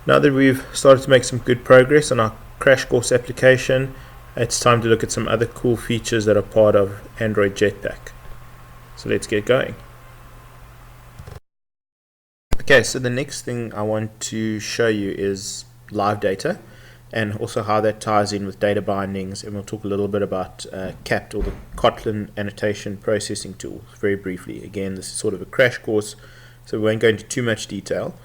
Now that we've started to make some good progress on our crash course application, it's time to look at some other cool features that are part of Android Jetpack. So let's get going. Okay, so the next thing I want to show you is LiveData and also how that ties in with data bindings, and we'll talk a little bit about kapt, or the Kotlin annotation processing tool, very briefly. Again, this is sort of a crash course, so we won't go into too much detail.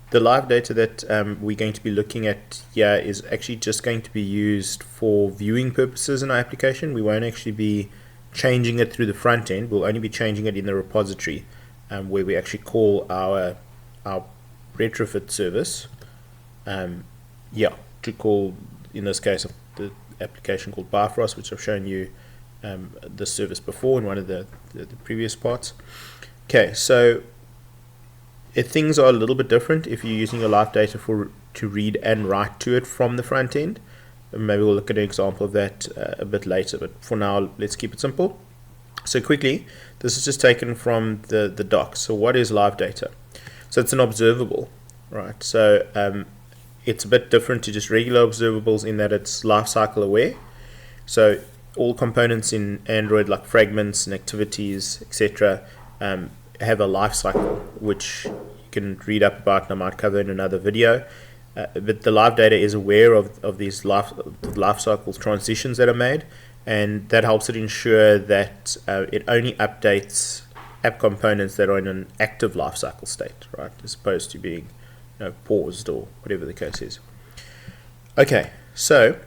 The LiveData that we're going to be looking at here is actually just going to be used for viewing purposes in our application. We won't actually be changing it through the front end. We'll only be changing it in the repository where we actually call our retrofit service. To call, in this case, the application called Bifrost, which I've shown you the service before in one of the previous parts. Okay, so things are a little bit different if you're using your LiveData to read and write to it from the front end. Maybe we'll look at an example of that a bit later, but for now, let's keep it simple. So quickly, this is just taken from the docs. So what is LiveData? So it's an observable, right? So it's a bit different to just regular observables in that it's lifecycle aware. So all components in Android, like fragments and activities, etc., have a life cycle, which you can read up about and I might cover in another video. But the LiveData is aware of these life cycle transitions that are made, and that helps it ensure that it only updates app components that are in an active lifecycle state, right, as opposed to being paused or whatever the case is. Okay, so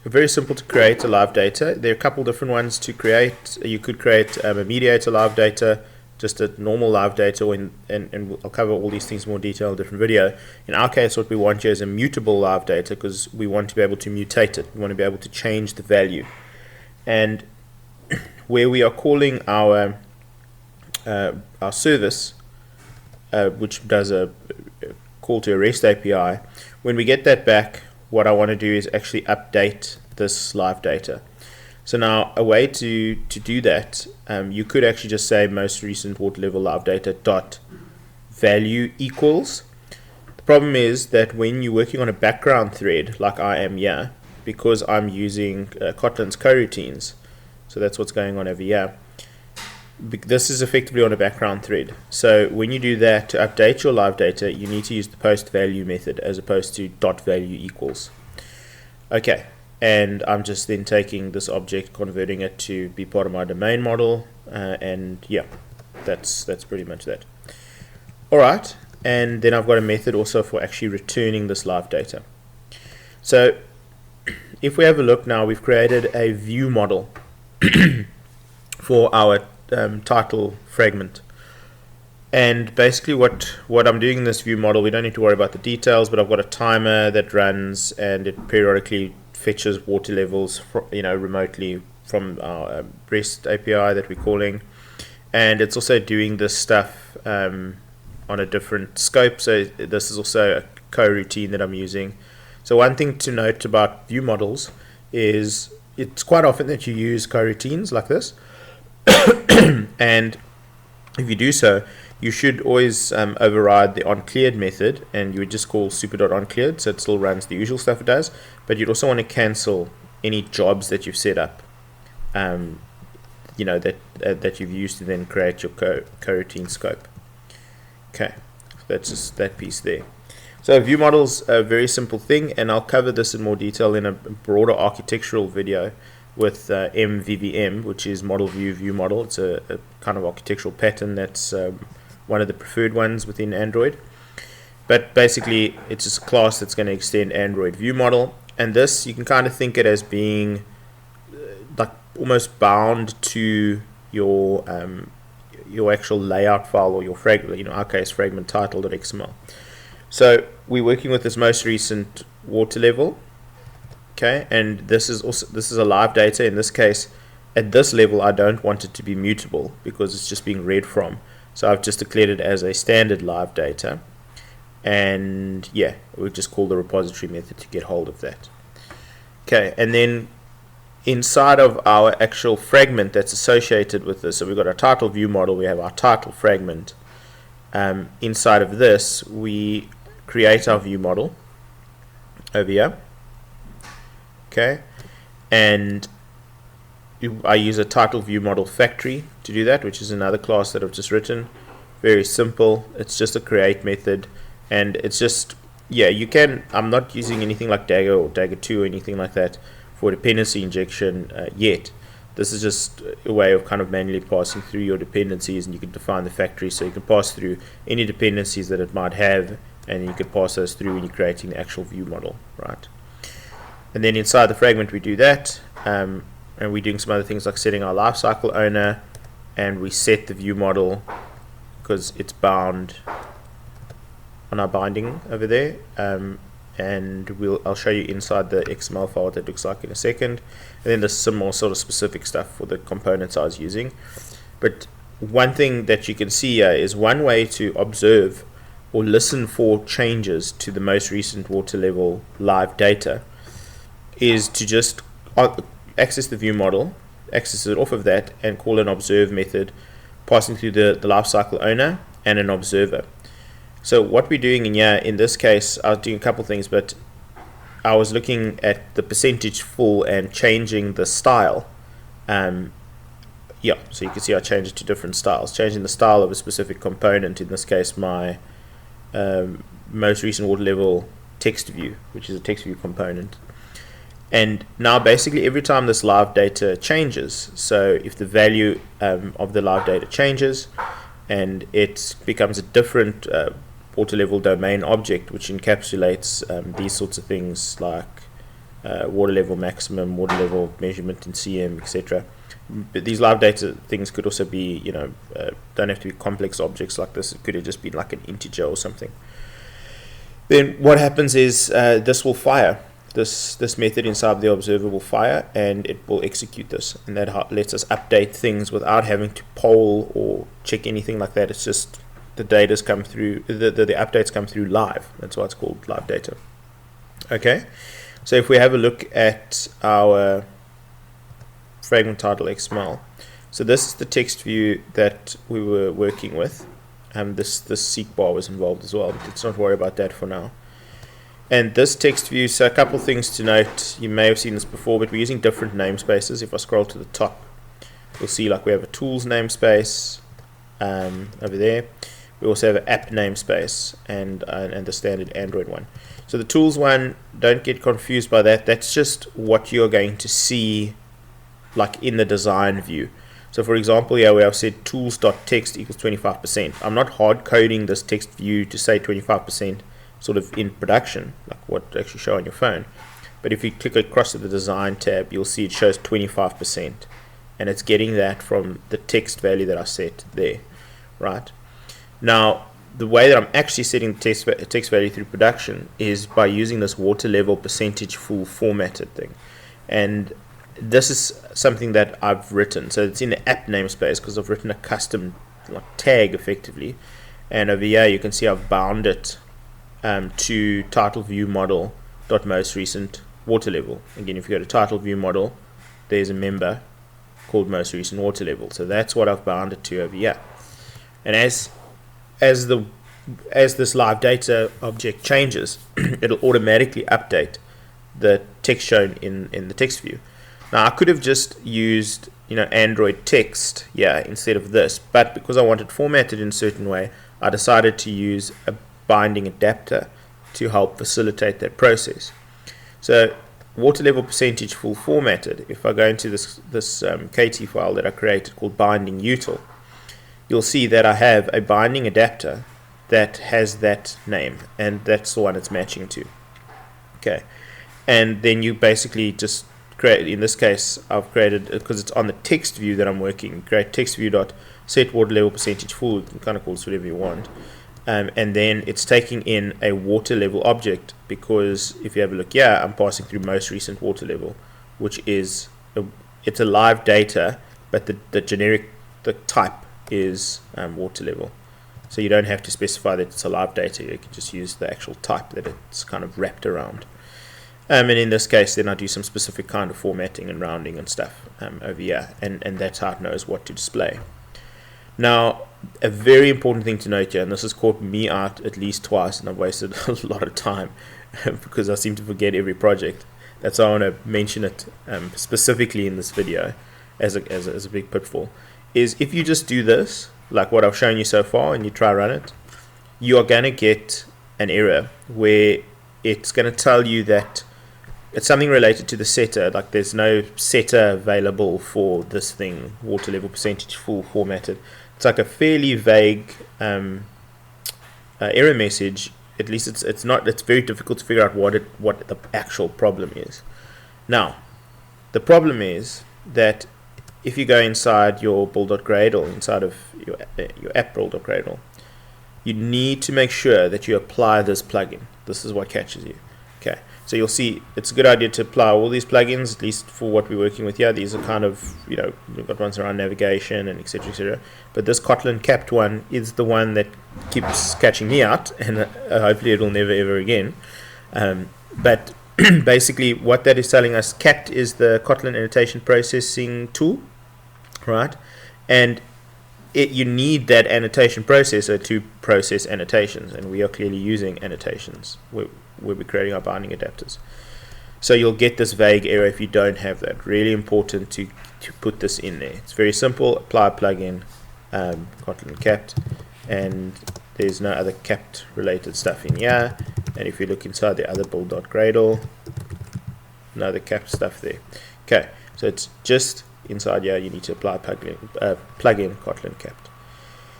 very simple to create a LiveData. There are a couple different ones to create. You could create a mediator LiveData, just a normal LiveData, and I'll cover all these things in more detail in a different video. In our case, what we want here is a mutable LiveData, because we want to be able to mutate it. We want to be able to change the value. And where we are calling our service, which does a call to a REST API, when we get that back, what I want to do is actually update this LiveData. So now a way to do that, you could actually just say most recent water level LiveData dot value equals. The problem is that when you're working on a background thread like I am here, because I'm using Kotlin's coroutines, so that's what's going on over here, this is effectively on a background thread. So when you do that, to update your LiveData, you need to use the post value method as opposed to dot value equals. Okay, and I'm just then taking this object, converting it to be part of my domain model, and yeah, that's pretty much that. Alright, and then I've got a method also for actually returning this LiveData. So if we have a look now, we've created a view model for our title fragment, and basically what I'm doing in this view model, we don't need to worry about the details, but I've got a timer that runs and it periodically fetches water levels remotely from our REST API that we're calling, and it's also doing this stuff on a different scope. So this is also a coroutine that I'm using. So one thing to note about view models is it's quite often that you use coroutines like this. And if you do so, you should always override the onCleared method, and you would just call super.onCleared, so it still runs the usual stuff it does, but you'd also want to cancel any jobs that you've set up, that you've used to then create your coroutine scope. Okay, so that's just that piece there. So view models are a very simple thing, and I'll cover this in more detail in a broader architectural video with MVVM, which is model view model. It's a kind of architectural pattern that's one of the preferred ones within Android. But basically, it's just a class that's going to extend Android view model, and this you can kind of think it as being like almost bound to your actual layout file, or your fragment, in our case fragment title.xml. So we're working with this most recent water level. Okay, and this is a LiveData. In this case, at this level, I don't want it to be mutable because it's just being read from. So I've just declared it as a standard LiveData, and yeah, we'll just call the repository method to get hold of that. Okay, and then inside of our actual fragment that's associated with this, so we've got our title view model, we have our title fragment. Inside of this, we create our view model over here. Okay, and I use a title ViewModelFactory to do that, which is another class that I've just written. Very simple. It's just a create method, and it's just, yeah, you can, I'm not using anything like Dagger or Dagger 2 or anything like that for dependency injection yet. This is just a way of kind of manually passing through your dependencies, and you can define the factory so you can pass through any dependencies that it might have, and you can pass those through when you're creating the actual view model, right? And then inside the fragment we do that, and we're doing some other things like setting our lifecycle owner, and we set the view model because it's bound on our binding over there, and I'll show you inside the XML file what that looks like in a second. And then there's some more sort of specific stuff for the components I was using. But one thing that you can see here is one way to observe or listen for changes to the most recent water level live data is to just access the view model, access it off of that, and call an observe method passing through the lifecycle owner and an observer. So what we're doing in here, in this case, I was doing a couple things, but I was looking at the percentage full and changing the style. Yeah, so you can see I changed it to different styles, changing the style of a specific component, in this case my most recent water level text view, which is a text view component. And now basically every time this live data changes, so if the value of the live data changes and it becomes a different water level domain object which encapsulates these sorts of things like water level maximum, water level measurement in cm, etc. But these live data things could also be, don't have to be complex objects like this. It could have just been like an integer or something. Then what happens is this will fire. This method inside the observable fire, and it will execute this, and that lets us update things without having to poll or check anything like that. It's just the data's come through, the updates come through live. That's why it's called live data. Okay, so if we have a look at our fragment title XML, so this is the text view that we were working with, and this seek bar was involved as well, but let's not worry about that for now. And this text view, so a couple things to note, you may have seen this before, but we're using different namespaces. If I scroll to the top, you'll see like we have a tools namespace over there. We also have an app namespace and the standard Android one. So the tools one, don't get confused by that. That's just what you're going to see like in the design view. So for example, here we have said tools.text equals 25%. I'm not hard coding this text view to say 25%. Sort of in production, like what actually show on your phone. But if you click across to the design tab, you'll see it shows 25%, and it's getting that from the text value that I set there, right? Now, the way that I'm actually setting the text value through production is by using this water level percentage full formatted thing, and this is something that I've written. So it's in the app namespace because I've written a custom like tag effectively, and over here you can see I've bound it to title view model dot most recent water level. Again, if you go to title view model, there's a member called most recent water level. So that's what I've bound it to over here. And as this live data object changes, it'll automatically update the text shown in the text view. Now I could have just used Android text instead of this, but because I wanted formatted in a certain way, I decided to use a binding adapter to help facilitate that process. So water level percentage full formatted, if I go into this KT file that I created called BindingUtil, you'll see that I have a binding adapter that has that name, and that's the one it's matching to. Okay, and then you basically just create, in this case I've created, because it's on the text view that I'm working, create text view dot set water level percentage full. You can kind of call this whatever you want. And then it's taking in a water level object, because if you have a look here, I'm passing through most recent water level, which is it's a live data, but the generic, the type is water level. So you don't have to specify that it's a live data. You can just use the actual type that it's kind of wrapped around. And in this case, then I do some specific kind of formatting and rounding and stuff over here, and that's how it knows what to display. Now, a very important thing to note here, and this has caught me out at least twice, and I've wasted a lot of time because I seem to forget every project. That's why I want to mention it specifically in this video as a big pitfall, is if you just do this, like what I've shown you so far, and you try run it, you are going to get an error where it's going to tell you that it's something related to the setter, like there's no setter available for this thing, water level percentage full formatted. It's like a fairly vague error message. At least it's very difficult to figure out what the actual problem is. Now, the problem is that if you go inside your build.gradle, inside of your app build.gradle, you need to make sure that you apply this plugin. This is what catches you. Okay, so you'll see it's a good idea to apply all these plugins, at least for what we're working with here. These are kind of, you've got ones around navigation and etc, etc. But this Kotlin kapt one is the one that keeps catching me out, and hopefully it will never ever again. But basically what that is telling us, kapt is the Kotlin annotation processing tool, right? And you need that annotation processor to process annotations, and we are clearly using annotations. We'll be creating our binding adapters. So you'll get this vague error if you don't have that. Really important to put this in there. It's very simple. Apply a plugin, Kotlin kapt, and there's no other kapt related stuff in here. And if you look inside the other build.gradle, no other kapt stuff there. Okay, so it's just inside here. You need to apply plugin Kotlin kapt.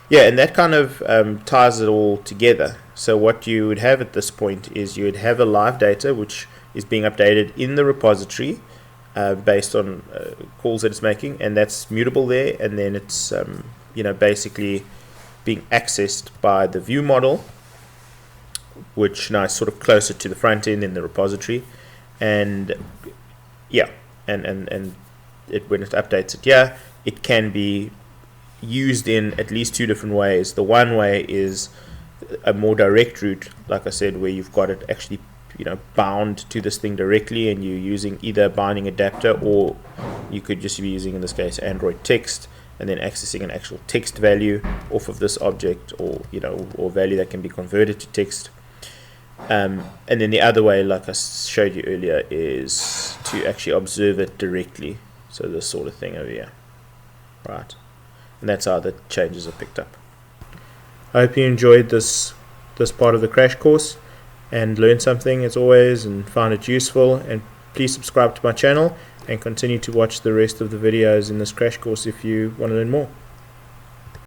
Yeah, and that kind of ties it all together. So what you would have at this point is you would have a LiveData which is being updated in the repository based on calls that it's making, and that's mutable there, and then it's basically being accessed by the ViewModel, which now is sort of closer to the front end in the repository, and yeah, and when it updates it, yeah, it can be used in at least two different ways. The one way is a more direct route, like I said, where you've got it actually bound to this thing directly, and you're using either BindingAdapter, or you could just be using, in this case, Android text, and then accessing an actual text value off of this object, or or value that can be converted to text. And then the other way, like I showed you earlier, is to actually observe it directly. So this sort of thing over here, right? And that's how the changes are picked up. I hope you enjoyed this part of the crash course and learned something as always and found it useful. And please subscribe to my channel and continue to watch the rest of the videos in this crash course if you want to learn more.